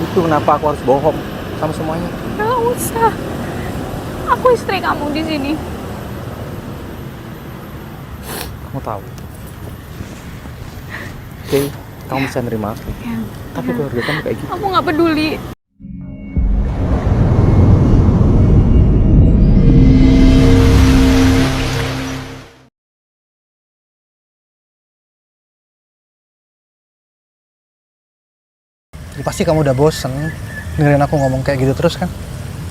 Itu kenapa aku harus bohong sama semuanya. Nggak usah. Aku istri kamu di sini. Kamu tahu. Oke, kamu bisa nerima aku. Ya. Tapi keluarga kamu kayak gitu. Aku nggak peduli. Ya, pasti kamu udah bosen dengerin aku ngomong kayak gitu terus kan?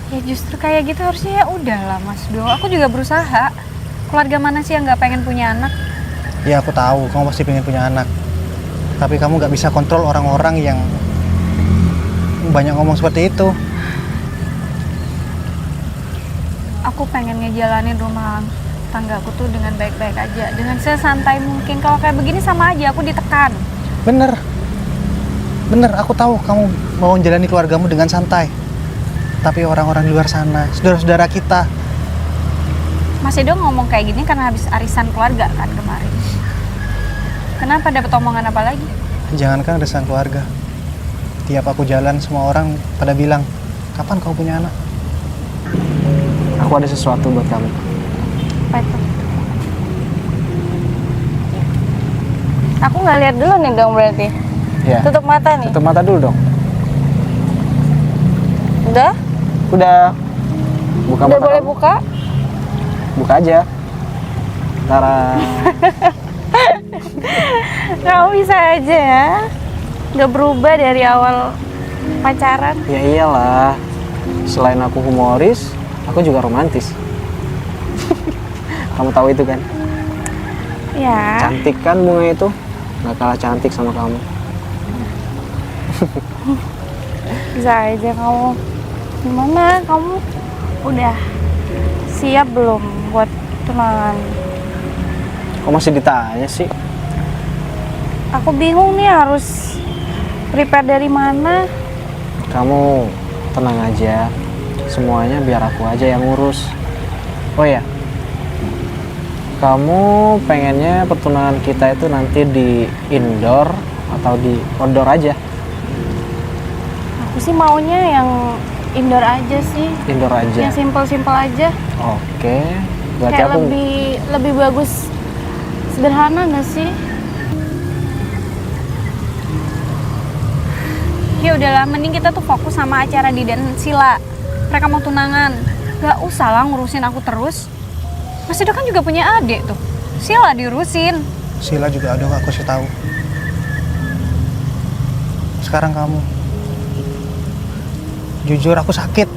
Ya justru kayak gitu harusnya ya udahlah Mas Do. Aku juga berusaha. Keluarga mana sih yang nggak pengen punya anak? Ya aku tahu kamu pasti pengen punya anak. Tapi kamu nggak bisa kontrol orang-orang yang banyak ngomong seperti itu. Aku pengen ngejalanin rumah tanggaku tuh dengan baik-baik aja, dengan sesantai mungkin. Kalau kayak begini sama aja aku ditekan. Bener, aku tahu kamu mau menjalani keluargamu dengan santai. Tapi orang-orang di luar sana, saudara-saudara kita. Mas Edo ngomong kayak gini karena habis arisan keluarga kan kemarin. Kenapa, dapat omongan apa lagi? Jangankan arisan keluarga. Tiap aku jalan semua orang pada bilang, kapan kau punya anak? Aku ada sesuatu buat kamu. Apa itu? Aku nggak lihat dulu nih dong berarti. Ya. Tutup mata nih. Tutup mata dulu dong. Udah? Udah. Buka Udah mata boleh kamu. buka? Buka aja. Tara. Kamu bisa aja ya. Nggak berubah dari awal pacaran. Ya iyalah. Selain aku humoris, aku juga romantis. Kamu tahu itu kan? Ya. Cantik kan bunga itu? Gak kalah cantik sama kamu. Bisa aja kamu. Gimana kamu udah siap belum buat tunangan? Kok masih ditanya sih? Aku bingung nih harus prepare dari mana. Kamu tenang aja. Semuanya biar aku aja yang ngurus. Oh ya, kamu pengennya pertunangan kita itu nanti di indoor atau di outdoor aja? Aku sih maunya yang indoor aja sih. Indoor aja. Yang simpel-simpel aja. Oke, berarti Kayak aku lebih bagus, sederhana nggak sih? Ya udahlah, mending kita tuh fokus sama acara di Dan Sila. Mereka mau tunangan. Gak usah lah ngurusin aku terus. Mas Edo kan juga punya adik tuh. Sila diurusin. Sila juga ada aku sih tahu. Sekarang kamu. Jujur aku sakit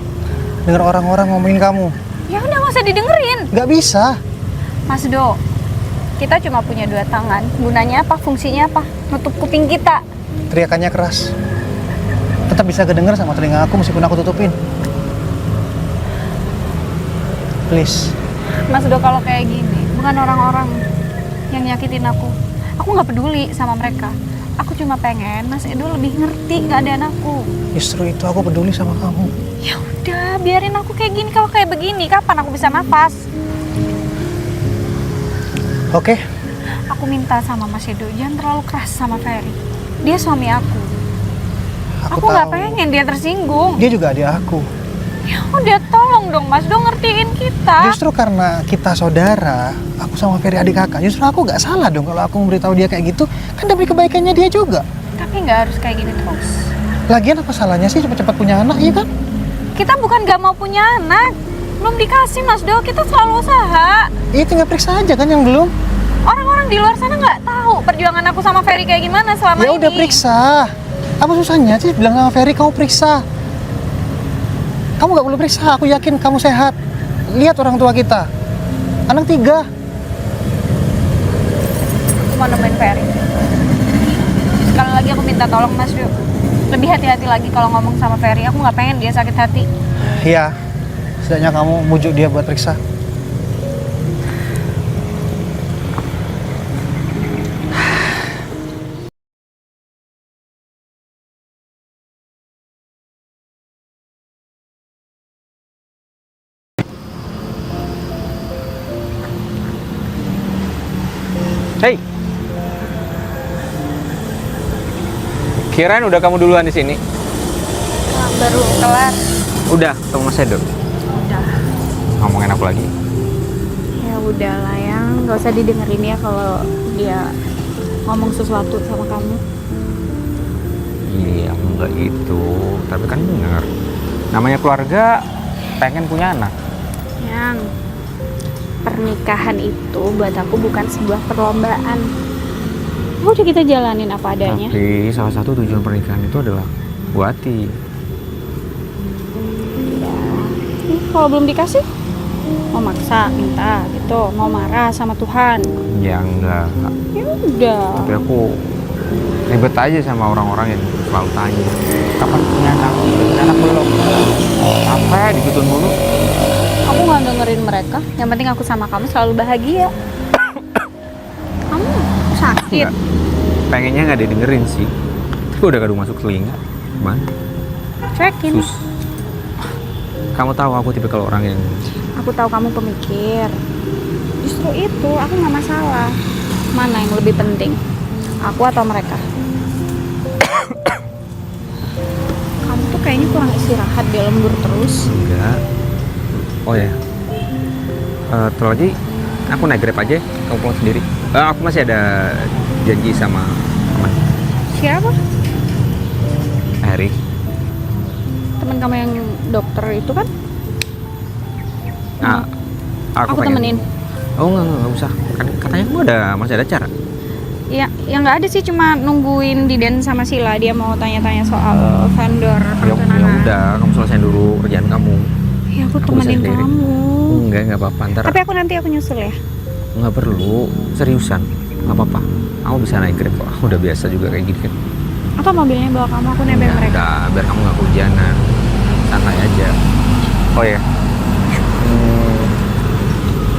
dengar orang-orang ngomongin kamu. Ya udah nggak usah didengerin. Gak bisa. Mas Do, kita cuma punya 2 tangan. Gunanya apa? Fungsinya apa? Nutup kuping kita. Teriakannya keras. Tetap bisa kedenger sama telinga aku meskipun aku tutupin. Please. Mas Do, kalau kayak gini, bukan orang-orang yang nyakitin aku. Aku nggak peduli sama mereka. Aku cuma pengen Mas Edo lebih ngerti keadaan aku. Justru itu aku peduli sama kamu. Ya udah, biarin aku kayak gini. Kalau kayak begini, kapan aku bisa nafas? Oke. Aku minta sama Mas Edo, jangan terlalu keras sama Ferry. Dia suami aku. Aku nggak tahu. pengen dia tersinggung. Dia juga adik aku. Ya udah, tolong dong Mas Do, ngertiin kita. Justru karena kita saudara, aku sama Ferry adik kakak. Justru aku nggak salah dong kalau aku memberitahu dia kayak gitu. Kan demi kebaikannya dia juga. Tapi nggak harus kayak gini terus. Lagian apa salahnya sih cepet-cepet punya anak, iya kan? Kita bukan nggak mau punya anak. Belum dikasih Mas Do, kita selalu usaha. Iya tinggal periksa aja kan yang belum. Orang-orang di luar sana nggak tahu perjuangan aku sama Ferry kayak gimana selama Ya ini. udah periksa. Apa susahnya sih bilang sama Ferry kamu periksa? Kamu nggak perlu periksa, aku yakin kamu sehat. Lihat orang tua kita, anak 3. Aku mau nemuin Ferry. Sekali lagi aku minta tolong Mas Do, lebih hati-hati lagi kalau ngomong sama Ferry. Aku nggak pengen dia sakit hati. Iya, setidaknya kamu bujuk dia buat periksa. Hei. Kirain udah kamu duluan di sini. baru kelar. Udah ketemu Mas Edo. Udah. Ngomongin aku lagi. Ya udahlah ya, nggak usah didengerin ya kalau dia ngomong sesuatu sama kamu. Iya, enggak gitu. Tapi kan bener. Namanya keluarga, pengen punya anak. Yang pernikahan itu buat aku bukan sebuah perlombaan. Udah kita jalanin apa adanya. Tapi salah satu tujuan pernikahan itu adalah Bu Ati. Ya, kalau belum dikasih, mau maksa, minta gitu, mau marah sama Tuhan. Ya enggak. Ya udah. Tapi aku ribet aja sama orang-orang yang selalu tanya, kapan punya anak? Punya anak belum? Apa ya digituin mulu? Aku nggak dengerin mereka. Yang penting aku sama kamu selalu bahagia. Kamu sakit. Enggak. Pengennya nggak didengerin sih. Tapi udah kadung masuk telinga. Gimana? Cuekin. Kamu tahu aku tipe kalau orang yang Aku tahu kamu pemikir. Justru itu aku nggak masalah. Mana yang lebih penting? Aku atau mereka? Kamu tuh kayaknya kurang istirahat di lembur terus. enggak. Oh ya. Terus lagi aku naik Grab aja, kamu pulang sendiri. Aku masih ada janji sama teman Siapa? Harry. Teman kamu yang dokter itu kan? Nah, Aku pengen- temenin. Oh enggak usah. Kan katanya kamu masih ada acara. Ya, yang nggak ada sih, cuma nungguin Diden sama Sila. Dia mau tanya-tanya soal vendor Ya pertunangan. udah, kamu selesaiin dulu kerjaan kamu. Ya aku Aku temenin bisa sendiri. kamu. Enggak apa-apa. Ntar Tapi nanti aku nyusul ya. nggak perlu, seriusan. Nggak apa-apa. Aku bisa naik Grab kok. Aku udah biasa juga kayak gini kan. Atau mobilnya bawa kamu, aku nebeng Enggak, mereka. enggak, biar kamu nggak kehujanan. Santai aja. Oh ya.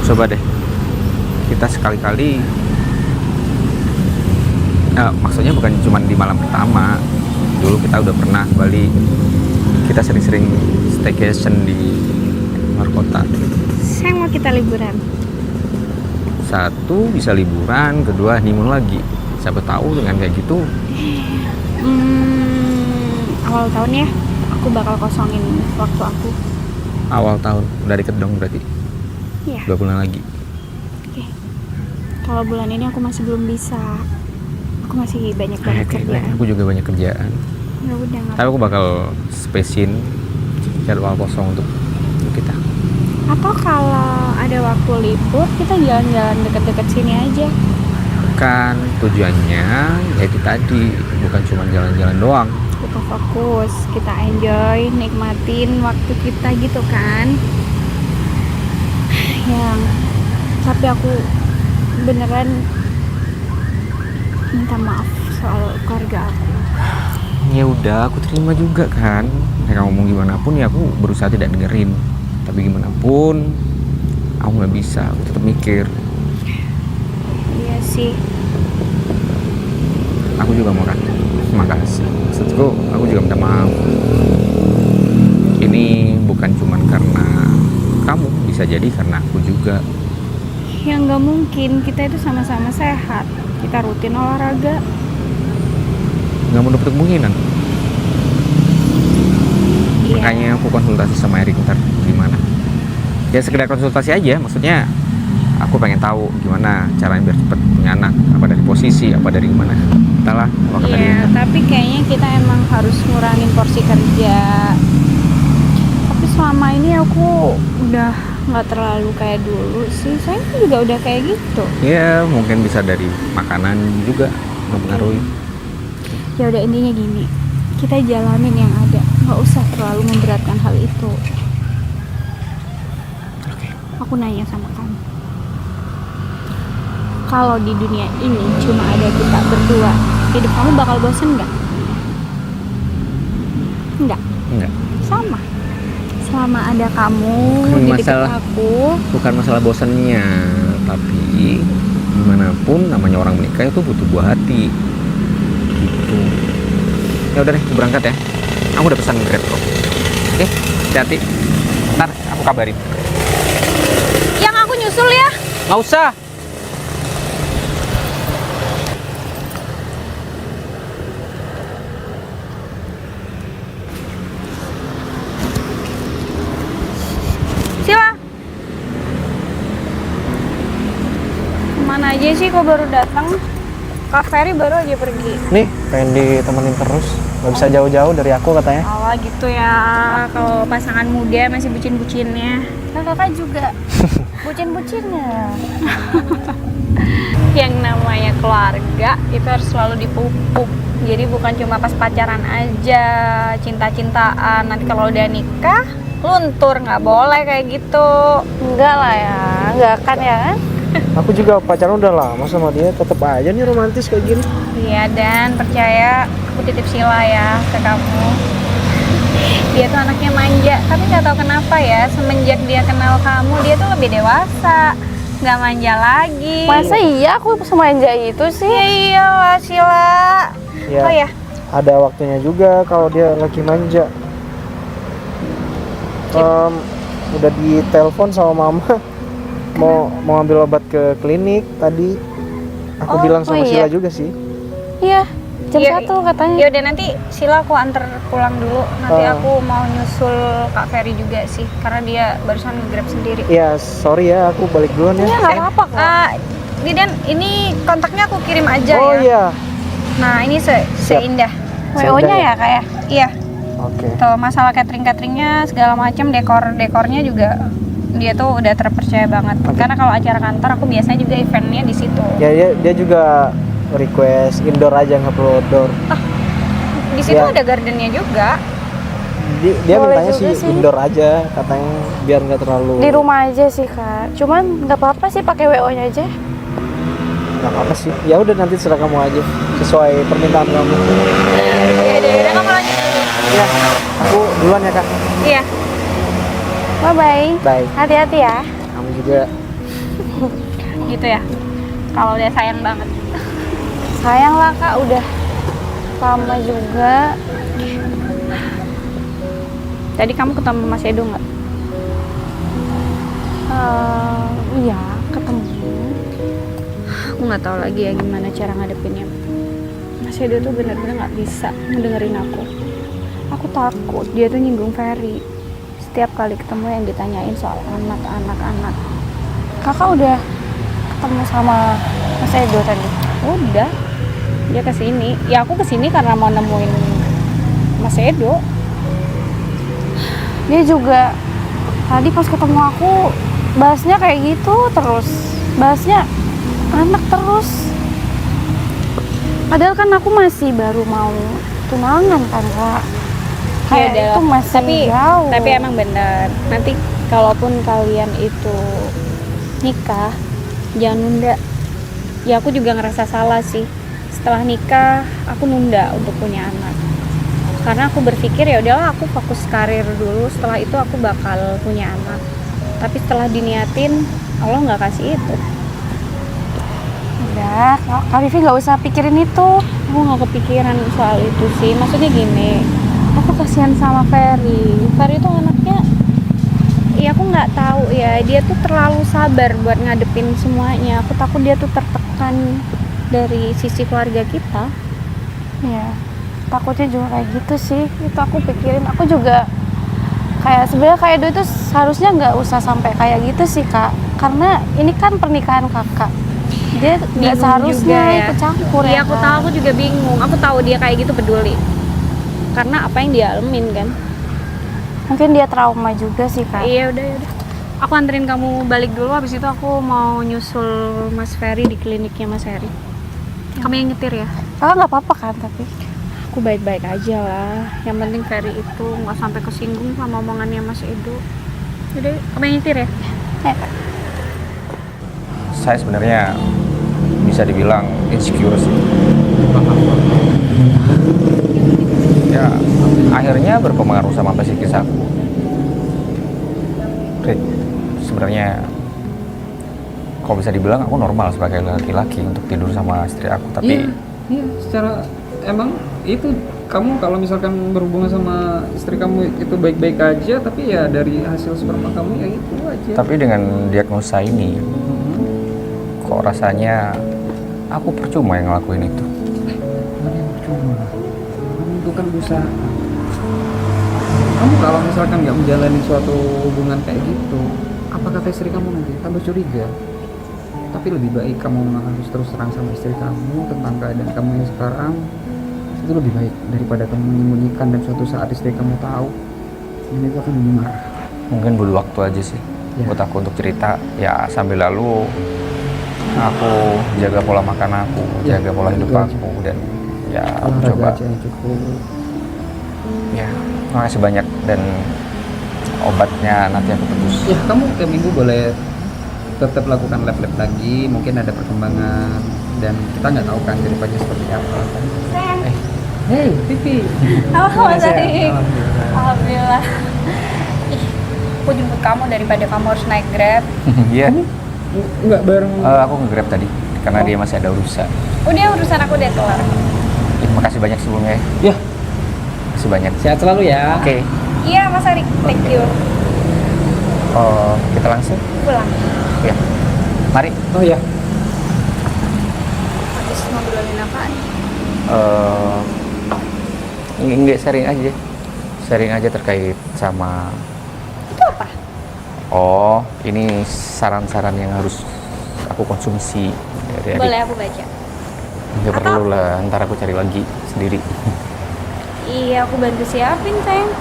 Coba deh. Kita sekali-kali maksudnya bukan cuma di malam pertama. Dulu kita udah pernah ke Bali. Kita sering-sering staycation di luar kota. Sayang, mau kita liburan. Satu bisa liburan, kedua honeymoon lagi. Siapa tahu dengan kayak gitu Awal tahun ya, aku bakal kosongin waktu aku. awal tahun udah deket dong berarti Iya. 2 bulan lagi. Kalau bulan ini aku masih belum bisa. Aku masih banyak banget kerjaan. Aku juga banyak kerjaan. Ya udah nggak. Tapi aku bakal spacein jadwal kosong untuk kita. Atau kalau ada waktu libur, kita jalan-jalan deket-deket sini aja. Kan tujuannya ya itu tadi, bukan cuma jalan-jalan doang. Kita fokus, kita enjoy, nikmatin waktu kita gitu kan. Yang tapi aku beneran minta maaf soal keluarga aku. Ya udah, aku terima juga kan. Kayak kamu ngomong gimana pun ya aku berusaha tidak dengerin. Tapi gimana pun aku nggak bisa, aku tetap mikir. Iya sih. Aku juga mau kan. Makasih. Maksudku, aku juga minta maaf. Ini bukan cuma karena kamu, bisa jadi karena aku juga. Ya nggak mungkin, kita itu sama-sama sehat. Kita rutin olahraga. Nggak menutup kemungkinan. Iya. Makanya aku konsultasi sama Erik ntar gimana. Ya sekedar konsultasi aja, maksudnya aku pengen tahu gimana caranya biar cepet punya anak. Apa dari posisi, apa dari gimana. Entahlah, kalau kata dia. Iya, tapi kayaknya kita emang harus ngurangin porsi kerja. Tapi selama ini aku udah nggak terlalu kayak dulu sih. Saya juga udah kayak gitu. Ya mungkin bisa dari makanan juga mempengaruhi. Ya udah, intinya gini, kita jalanin yang ada, nggak usah terlalu memberatkan hal itu. Oke. Aku nanya sama kamu, kalau di dunia ini cuma ada kita berdua, hidup kamu bakal bosen nggak? Nggak. Enggak. Sama. Selama ada kamu Bukan di dekat masalah- aku. Bukan masalah bosannya, tapi gimana pun namanya orang menikah itu butuh buah hati. Gitu. Ya udah deh, aku berangkat ya. Aku udah pesan Grab kok. Oke, hati-hati. Ntar aku kabarin. Yang aku nyusul ya. Nggak usah. Iya sih, kok baru datang. Kak Ferry baru aja pergi. Nih, pengen ditemenin terus. Gak bisa jauh-jauh dari aku katanya. Oh gitu ya, kalau pasangan muda masih bucin-bucinnya. Nah, kakak juga bucin-bucinnya. Yang namanya keluarga itu harus selalu dipupuk. Jadi bukan cuma pas pacaran aja, cinta-cintaan. Nanti kalau udah nikah, luntur, nggak boleh kayak gitu. Enggak lah ya, enggak akan ya kan? Aku juga pacaran udah lama sama dia, tetep aja nih romantis kayak gini. Iya, dan percaya aku titip Sila ya ke kamu. Dia tuh anaknya manja, tapi nggak tahu kenapa ya, semenjak dia kenal kamu, dia tuh lebih dewasa, nggak manja lagi. Masa iya aku semanja itu sih? Ya iyalah Sila. Ya, Oh ya, ada waktunya juga kalau dia lagi manja. Udah ditelepon sama mama. Mau ambil obat ke klinik tadi. Aku bilang sama iya. Sila juga sih. Iya, jam Iya, 1 katanya. ya udah nanti Sila aku anter pulang dulu. Nanti Oh. aku mau nyusul Kak Ferry juga sih, karena dia barusan nge-grab sendiri. Ya, sorry ya, aku balik duluan ya. Iya, nggak apa-apa kok. Didan, ini kontaknya aku kirim aja Oh ya. iya. Nah, ini seindah. WO-nya ya kak ya? Iya, Oke. tuh masalah catering-cateringnya segala macam, dekornya juga dia tuh udah terpercaya banget. Oke. Karena kalau acara kantor aku biasanya juga eventnya di situ. Ya, dia juga request indoor aja, nggak perlu outdoor. Di situ Ya. ada gardennya juga. Dia Boleh mintanya juga sih sih. indoor aja, katanya biar nggak terlalu. Di rumah aja sih kak. Cuman nggak apa-apa sih pakai WO-nya aja. Nggak apa-apa sih. Ya udah, nanti serah kamu aja, sesuai permintaan kamu. Yaudah, kamu lanjut dulu. Ya, aku duluan ya kak. Iya. Bye bye. Bye. Hati-hati ya. Kamu juga. Gitu ya. Kalau dia sayang banget. Sayang lah kak, udah lama juga. Tadi kamu ketemu Mas Edo nggak? Iya, ketemu. Aku nggak tahu lagi ya gimana cara ngadepinnya. Mas Edo tuh bener-bener nggak bisa ngedengerin aku. Aku takut dia tuh nyinggung Ferry. Setiap kali ketemu yang ditanyain soal anak. Kakak udah ketemu sama Mas Edo tadi? Udah, dia kesini. Ya aku kesini karena mau nemuin Mas Edo. Dia juga tadi pas ketemu aku bahasnya kayak gitu terus. Bahasnya anak terus. Padahal kan aku masih baru mau tunangan kan kak. Kayak Ya udah, itu masih jauh. tapi emang bener. Nanti kalaupun kalian itu nikah, jangan nunda. Ya aku juga ngerasa salah sih. Setelah nikah, aku nunda untuk punya anak. Karena aku berpikir ya udahlah aku fokus karir dulu. Setelah itu aku bakal punya anak. Tapi setelah diniatin, Allah nggak kasih itu. Udah, Kak Vivi nggak usah pikirin itu. Aku nggak kepikiran soal itu sih. Maksudnya gini, aku kasihan sama Ferry. Ferry itu anaknya, ya aku nggak tahu ya. Dia tuh terlalu sabar buat ngadepin semuanya. Aku takut dia tuh tertekan dari sisi keluarga kita. Ya, takutnya juga kayak gitu sih. Itu aku pikirin. Aku juga kayak sebenarnya kayak Edo itu seharusnya nggak usah sampai kayak gitu sih kak. Karena ini kan pernikahan kakak. Dia nggak Bingung seharusnya juga ya. ikut campur Iya ya. aku Kak. tahu, aku juga bingung. Aku tahu dia kayak gitu peduli. Karena apa yang dia alamin kan. Mungkin dia trauma juga sih kak. Iya udah. Aku anterin kamu balik dulu. Habis itu aku mau nyusul Mas Ferry di kliniknya Mas Ferry. Kamu yang nyetir ya? Kakak nggak apa-apa kan tapi? Aku baik-baik aja lah. Yang penting Ferry itu nggak sampai kesinggung sama omongannya Mas Edo. Jadi kamu yang nyetir ya? Ya kak. Saya sebenarnya bisa dibilang insecure sih. Ya, akhirnya berpengaruh sama psikis aku. Rick, sebenarnya kalau bisa dibilang aku normal sebagai laki-laki untuk tidur sama istri aku, tapi Iya, secara emang itu kamu kalau misalkan berhubungan sama istri kamu itu baik-baik aja, tapi ya dari hasil sperma kamu ya itu aja. tapi dengan diagnosa ini, kok rasanya aku percuma yang ngelakuin itu. Mana yang percuma? Kamu itu kan berusaha. Kamu kalau misalkan nggak menjalani suatu hubungan kayak gitu, apa kata istri kamu nanti? Tambah curiga. Tapi lebih baik kamu memang harus terus terang sama istri kamu tentang keadaan kamu yang sekarang. Itu lebih baik daripada kamu menyembunyikan dan suatu saat istri kamu tahu, dan itu akan lebih marah. Mungkin butuh waktu aja sih Ya. buat aku untuk cerita. Ya sambil lalu aku jaga pola makan aku, Ya, jaga pola hidup itu aja. aku, dan ya aku Olahraga coba. aja yang cukup. Ya, makasih banyak, dan obatnya nanti aku tebus. Ya, kamu tiap minggu boleh tetap lakukan lab-lab lagi, mungkin ada perkembangan, dan kita nggak tahu kan kedepannya seperti apa kan. Sayang. Hey, Pipi. Halo, Gimana, sayang? Tadi. Alhamdulillah. Alhamdulillah. Ih, aku jemput kamu daripada kamu harus naik Grab. Iya. Nggak bareng. Aku nge-grab tadi karena dia masih ada urusan. Udah urusan aku udah kelar. Terima kasih banyak sebelumnya. Ya, Makasih banyak. sehat selalu ya. Oke. Iya Mas Arik, thank you. Kita langsung. Pulang. Ya. Mari. Oh ya, Habis ngobrolin apaan? Nggak sharing aja. Sharing aja terkait sama. Itu apa? Oh, ini saran-saran yang harus aku konsumsi dari adik. Boleh aku baca? Nggak perlu lah, ntar aku cari lagi sendiri. Iya, aku bantu siapin sayang.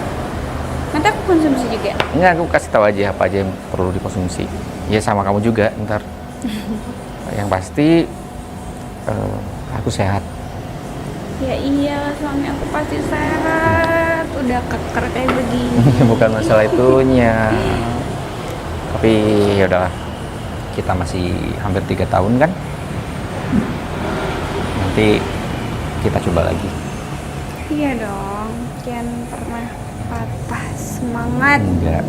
Nanti aku konsumsi juga. Enggak, aku kasih tahu aja apa aja yang perlu dikonsumsi. Ya sama kamu juga ntar. Yang pasti aku sehat. Ya iya, suami aku pasti sehat. Udah keker kayak begini. Bukan masalah itunya. Tapi ya udahlah. Kita masih hampir 3 tahun kan? Nanti kita coba lagi. Iya dong, jangan pernah patah semangat. Enggak.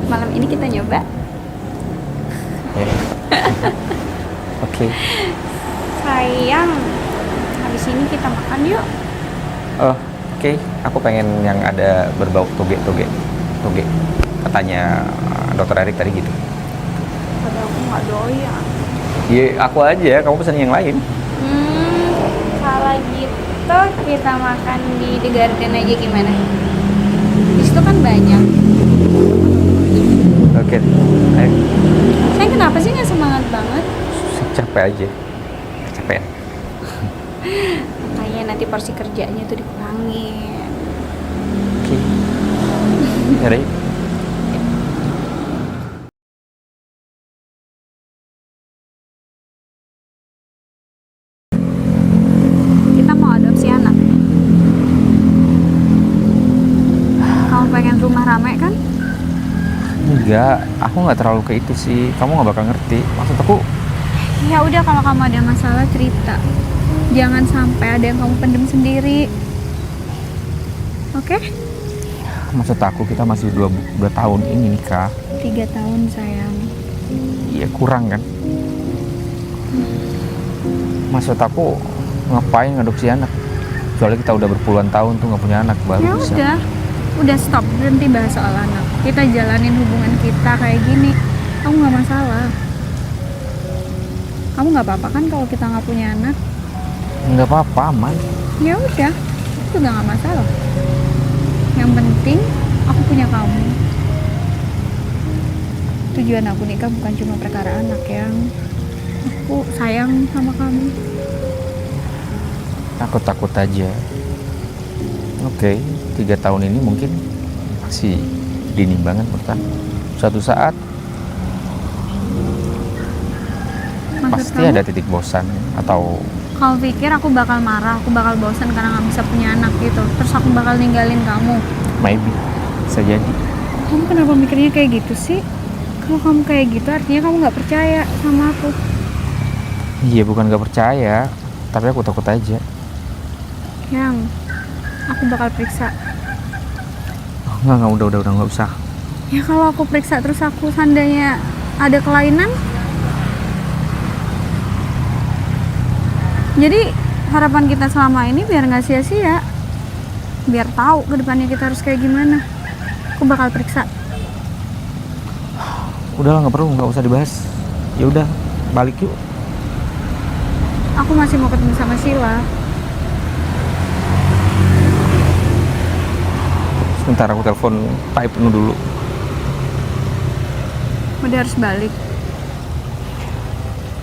Malam ini kita nyoba. Ya. Oke. Sayang, habis ini kita makan yuk. Oh, oke. Aku pengen yang ada berbau toge. Toge. Katanya dokter Erik tadi gitu. Padahal aku nggak doyan. Iya, aku aja. Kamu pesan yang lain. Kalau gitu kita makan di The Garden aja gimana? Di situ kan banyak. Oke. Ayo. Saya kenapa sih nggak semangat banget? Capek aja. Kecapean. Makanya nanti porsi kerjanya tuh dikurangin. Oke. Yaudah, yuk. Kita mau adopsi anak. Kamu pengen rumah rame kan? Enggak, aku nggak terlalu ke itu sih. Kamu nggak bakal ngerti. Maksud aku, Ya udah kalau kamu ada masalah cerita. Jangan sampai ada yang kamu pendem sendiri. Oke? maksud aku kita masih 2 tahun ini nikah. 3 tahun sayang. Iya kurang kan? Maksud aku ngapain ngadopsi anak? Soalnya kita udah berpuluhan tahun tuh nggak punya anak baru Ya bisa. udah stop, berhenti bahas soal anak. Kita jalanin hubungan kita kayak gini. Kamu nggak masalah. Kamu nggak apa-apa kan kalau kita nggak punya anak? Nggak apa-apa, aman. Ya udah, itu udah nggak masalah. Yang penting aku punya kamu. Tujuan aku nikah bukan cuma perkara anak, yang aku sayang sama kamu. Takut aja. Oke, 3 tahun ini mungkin masih dini banget menurut aku. Suatu saat Maksud pasti kamu, ada titik bosan atau kamu pikir aku bakal marah, aku bakal bosan karena nggak bisa punya anak gitu, terus aku bakal ninggalin kamu? maybe bisa jadi. Kamu kenapa mikirnya kayak gitu sih? Kalau kamu kayak gitu artinya kamu nggak percaya sama aku. Iya, bukan gak percaya, tapi aku takut aja. Yang aku bakal periksa. Oh, enggak, udah nggak usah. Ya kalau aku periksa terus aku seandainya ada kelainan, jadi harapan kita selama ini biar nggak sia-sia, biar tahu ke depannya kita harus kayak gimana. Aku bakal periksa. Udahlah, nggak perlu, nggak usah dibahas. Ya udah, balik yuk. Aku masih mau ketemu sama Sila. Sebentar, aku telepon Pak Ibnu dulu. Udah harus balik.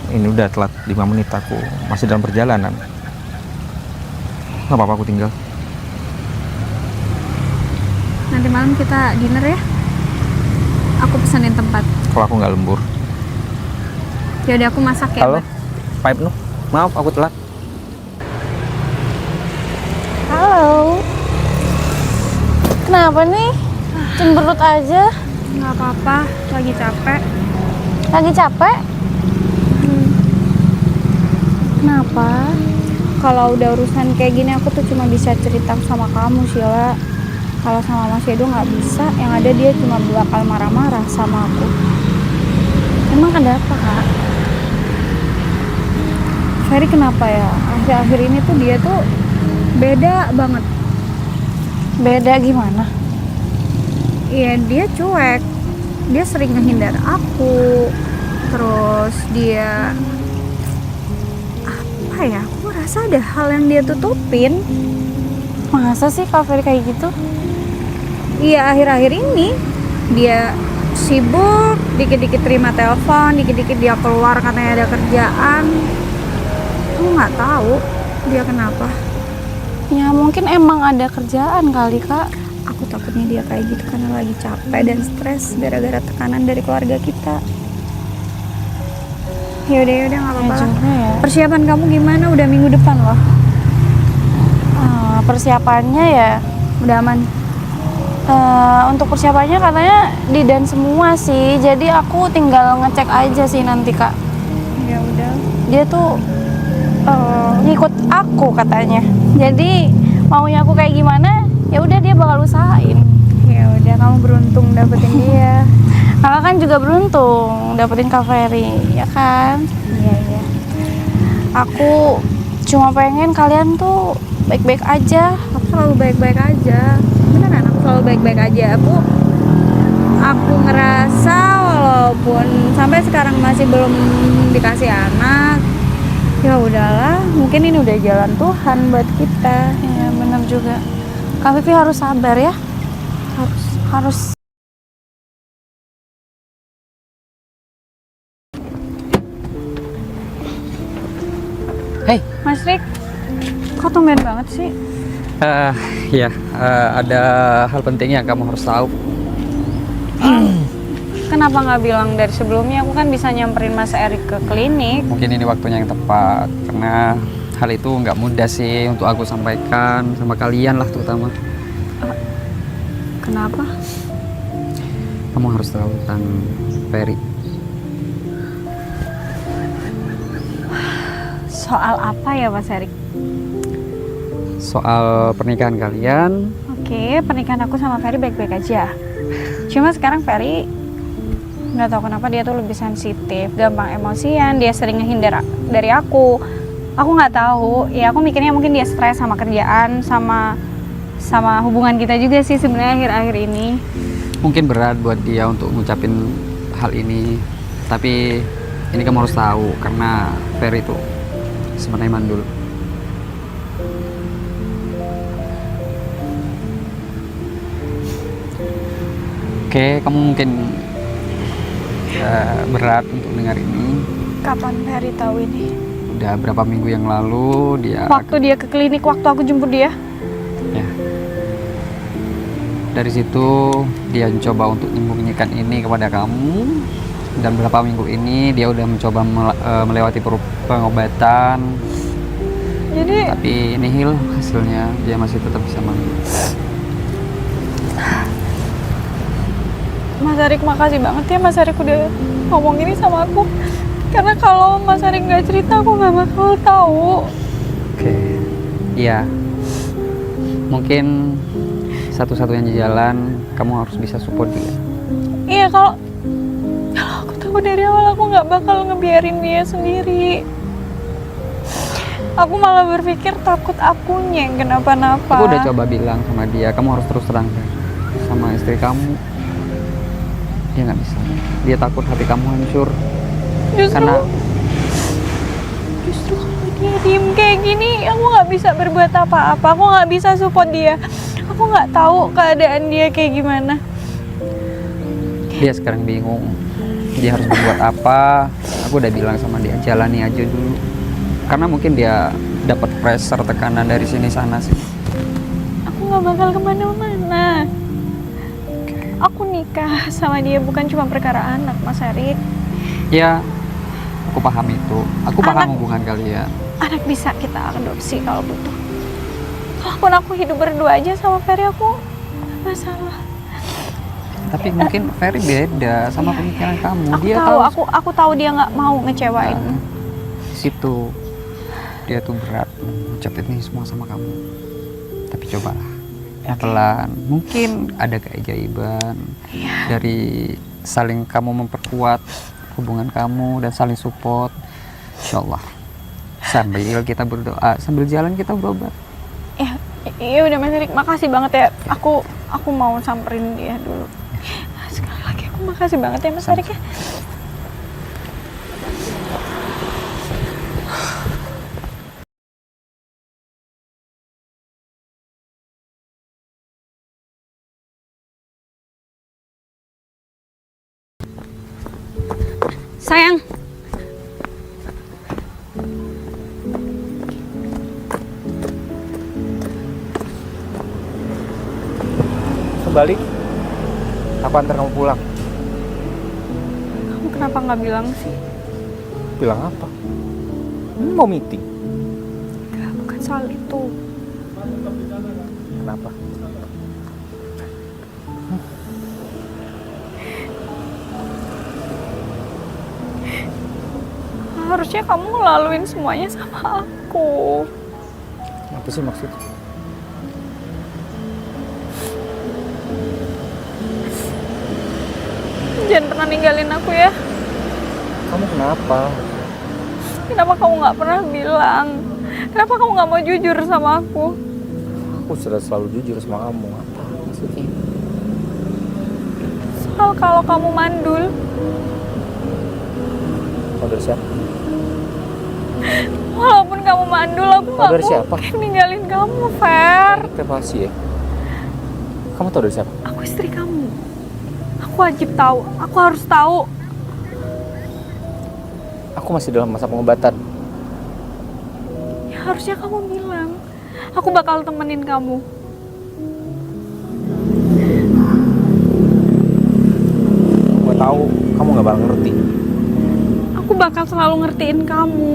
ini udah telat 5 menit, aku masih dalam perjalanan. Nggak apa-apa aku tinggal. Nanti malam kita dinner ya. Aku pesanin tempat. Kalau aku nggak lembur. Ya udah aku masak ya. Halo, Pipe Nuh. Maaf aku telat. Halo. Kenapa nih? Cemberut aja. Nggak apa-apa, lagi capek. Lagi capek? Kenapa? Kalau udah urusan kayak gini aku tuh cuma bisa cerita sama kamu, Sheila. Kalau sama Mas Edo nggak bisa, yang ada dia cuma bakal marah-marah sama aku. Emang ada apa, Kak? Ferry kenapa ya? Akhir-akhir ini tuh dia tuh beda banget. Beda gimana? Iya, dia cuek. Dia sering ngehindar aku. Terus dia apa ya? Aku rasa ada hal yang dia tutupin. Masa sih Kak Ferry kayak gitu? Iya, akhir-akhir ini dia sibuk, dikit-dikit terima telepon, dikit-dikit dia keluar katanya ada kerjaan. Aku nggak tahu dia kenapa. Ya mungkin emang ada kerjaan kali, Kak. Aku takutnya dia kayak gitu karena lagi capek dan stres gara-gara tekanan dari keluarga kita. Yaudah nggak apa-apa lah. juga ya. Persiapan kamu gimana? Udah minggu depan loh. Persiapannya ya Udah aman. untuk persiapannya katanya didan semua sih. Jadi aku tinggal ngecek aja sih nanti, Kak. Ya udah. Dia tuh ngikut aku katanya. Jadi maunya aku kayak gimana, ya udah dia bakal usahain. Ya udah, kamu beruntung dapetin dia. Kakak kan juga beruntung dapetin Kak Ferry, ya kan? Iya. Aku cuma pengen kalian tuh baik-baik aja. Aku selalu baik-baik aja. Beneran, aku selalu baik-baik aja. Aku ngerasa walaupun sampai sekarang masih belum dikasih anak, ya udahlah, mungkin ini udah jalan Tuhan buat kita. Iya bener juga. Kak Vivi harus sabar ya. Harus. Hey. Mas Rik, kok tumben banget sih? Ada hal penting yang kamu harus tahu. Kenapa nggak bilang dari sebelumnya? Aku kan bisa nyamperin Mas Erik ke klinik. Mungkin ini waktunya yang tepat, karena hal itu nggak mudah sih untuk aku sampaikan sama kalian lah terutama. Kenapa? Kamu harus tahu tentang Ferry. Soal apa ya Mas Erik? Soal pernikahan kalian. Oke, pernikahan aku sama Ferry baik-baik aja. Cuma sekarang Ferry nggak tahu kenapa dia tuh lebih sensitif, gampang emosian, dia sering ngehindar dari aku. Aku nggak tahu, ya aku mikirnya mungkin dia stres sama kerjaan, sama hubungan kita juga sih sebenarnya akhir-akhir ini. Mungkin berat buat dia untuk ngucapin hal ini, tapi ini kamu harus tahu karena Ferry itu sebenarnya mandul. Oke, kamu mungkin berat untuk dengar ini. Kapan Ferry tahu ini? Udah berapa minggu yang lalu dia Waktu dia ke klinik, waktu aku jemput dia. ya. Dari situ dia mencoba untuk menyembunyikan ini kepada kamu, dan beberapa minggu ini dia udah mencoba melewati pengobatan. Jadi Tapi nihil hasilnya, dia masih tetap bisa mandul. Mas Erik makasih banget ya Mas Erik udah ngomong ini sama aku. Karena kalau Mas Erik nggak cerita aku nggak bakal tahu. Oke, iya. Mungkin satu-satunya jalan kamu harus bisa support dia. Iya, kalau aku tahu dari awal aku nggak bakal ngebiarin dia sendiri. Aku malah berpikir takut akunya yang kenapa-napa. Aku udah coba bilang sama dia, kamu harus terus terang sama istri kamu. Dia nggak bisa. Dia takut hati kamu hancur. Justru kalau dia diem kayak gini, aku nggak bisa berbuat apa-apa. Aku nggak bisa support dia. Aku nggak tahu keadaan dia kayak gimana. Dia sekarang bingung. Dia harus berbuat apa? Aku udah bilang sama dia jalani aja dulu. Karena mungkin dia dapat pressure tekanan dari sini sana sih. Aku nggak bakal kemana-mana. Aku nikah sama dia bukan cuma perkara anak, Mas Erik. Ya, aku paham itu. Aku paham Anak- hubungan kalian. Anak bisa kita adopsi kalau butuh. Kalaupun aku hidup berdua aja sama Ferry, aku nggak masalah. Tapi mungkin Ferry beda sama pemikiran kamu. Aku Dia tahu, aku tahu dia nggak mau ngecewain. Nah, situ dia tuh berat ngucapin ini semua sama kamu. Tapi cobalah pelan. Mungkin ada keajaiban dari saling kamu memperkuat hubungan kamu dan saling support. Insyaallah. Sambil kita berdoa, sambil jalan kita berobat. Iya udah Mas Erik, makasih banget ya. Aku mau samperin dia dulu. Sekali lagi aku makasih banget ya Mas Erik ya. Sayang, Kembali. Aku antar kamu pulang. kamu kenapa nggak bilang sih? Bilang apa? Mau meeting. Enggak, bukan soal itu. Kenapa? Harusnya kamu ngelaluin semuanya sama aku. Apa sih maksudnya? Jangan pernah ninggalin aku ya. Kamu kenapa? Kenapa kamu nggak pernah bilang? Kenapa kamu nggak mau jujur sama aku? Aku sudah selalu jujur sama kamu. Apa maksudnya? Soal kalau kamu mandul, Kau dari siapa? walaupun kamu mandul, aku nggak dari siapa? mungkin ninggalin kamu, Fer. Terpasi ya? Kamu tahu dari siapa? Aku istri kamu. Aku wajib tahu. Aku harus tahu. Aku masih dalam masa pengobatan. Ya, harusnya kamu bilang. Aku bakal temenin kamu. Gue tahu kamu nggak bakal ngerti. Aku bakal selalu ngertiin kamu.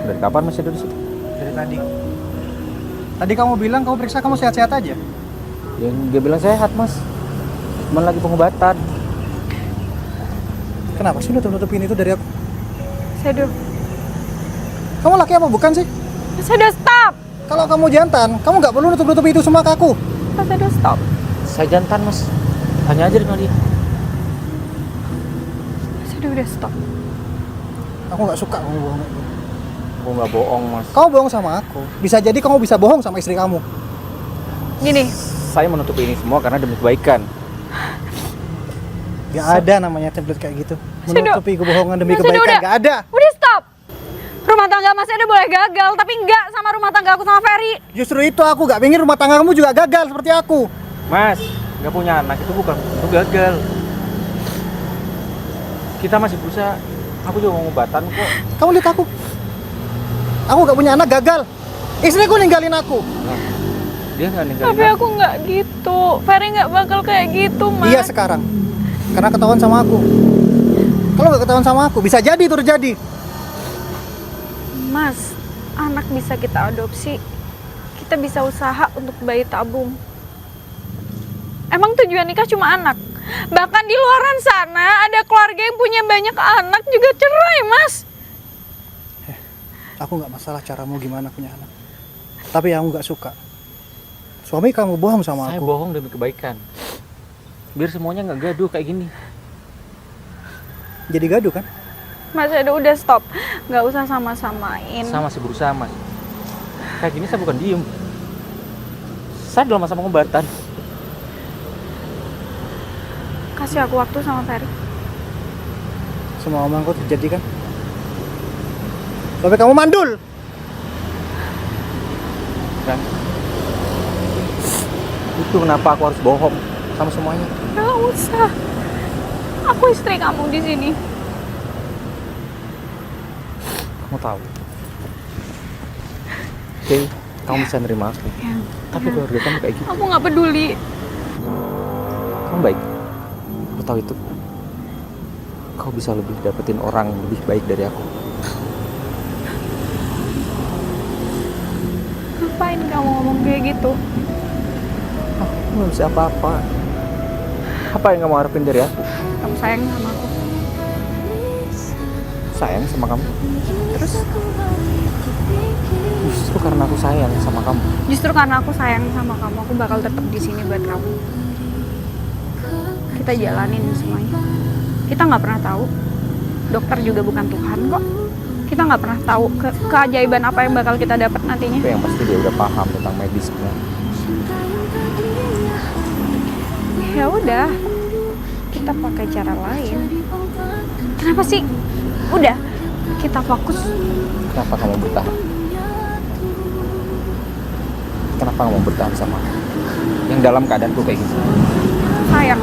Dari kapan masih ada di situ? Dari tadi. Tadi kamu bilang kamu periksa kamu sehat-sehat aja. Dia bilang sehat mas. Cuman lagi pengobatan. Kenapa sih nutup-nutupin itu dari aku? Sedo, Kamu laki apa bukan sih? Sedo stop. Kalau kamu jantan, kamu nggak perlu nutup-nutup itu semua ke aku. Sedo stop. Saya jantan mas. Tanya aja sama dia. Sedo udah stop. Aku nggak suka kamu bohong. Aku nggak bohong mas. Kamu bohong sama aku. Bisa jadi kamu bisa bohong sama istri kamu. Gini, Saya menutupi ini semua karena demi kebaikan. Gak ada namanya template kayak gitu. Menutupi kebohongan demi Mas Edo kebaikan. udah. Gak ada. udah stop. Rumah tangga Mas Edo boleh gagal, tapi enggak sama rumah tangga aku sama Ferry. Justru itu aku gak pengen rumah tangga kamu juga gagal seperti aku. Mas, nggak punya anak itu bukan itu gagal. Kita masih berusaha. Aku juga mau ngobatan kok. Kamu lihat aku. Aku gak punya anak gagal. Istriku ninggalin aku. Dia nggak ninggalin Tapi aku. aku nggak gitu. Ferry nggak bakal kayak gitu, Mas. Iya sekarang. Karena ketahuan sama aku. Kalau gak ketahuan sama aku, bisa jadi itu terjadi. Mas, anak bisa kita adopsi. Kita bisa usaha untuk bayi tabung. Emang tujuan nikah cuma anak? Bahkan di luaran sana ada keluarga yang punya banyak anak juga cerai, Mas. Aku gak masalah caramu gimana punya anak. Tapi aku gak suka. Suami kamu bohong sama Saya aku. bohong demi kebaikan. Biar semuanya nggak gaduh kayak gini. Jadi gaduh kan? Mas Edo udah stop. Nggak usah sama-samain. Saya masih berusaha mas. Kayak gini saya bukan diem. Saya dalam masa pengobatan. Kasih aku waktu sama Ferry. Semua omonganku terjadi kan? Sampai kamu mandul. Kan? Itu kenapa aku harus bohong. sama semuanya. Nggak usah. Aku istri kamu di sini. Kamu tahu. Oke, kamu bisa nerima aku. Tapi keluarga kamu kayak gitu. Aku nggak peduli. Kamu baik. Aku tahu itu. Kau bisa lebih dapetin orang lebih baik dari aku. Ngapain kamu ngomong kayak gitu? Aku nggak bisa apa-apa. Apa yang kamu harapin dari aku? Kamu sayang sama aku. Sayang sama kamu. Terus Justru karena aku sayang sama kamu. justru karena aku sayang sama kamu, aku bakal tetap di sini buat kamu. Kita jalanin semuanya. Kita nggak pernah tahu. Dokter juga bukan Tuhan kok. Kita nggak pernah tahu keajaiban apa yang bakal kita dapat nantinya. Tapi yang pasti dia udah paham tentang medisnya. Ya udah, kita pakai cara lain. Kenapa sih? Udah, kita fokus. Kenapa kamu bertahan? Kenapa kamu bertahan sama aku? Yang dalam keadaanku kayak gitu. Sayang.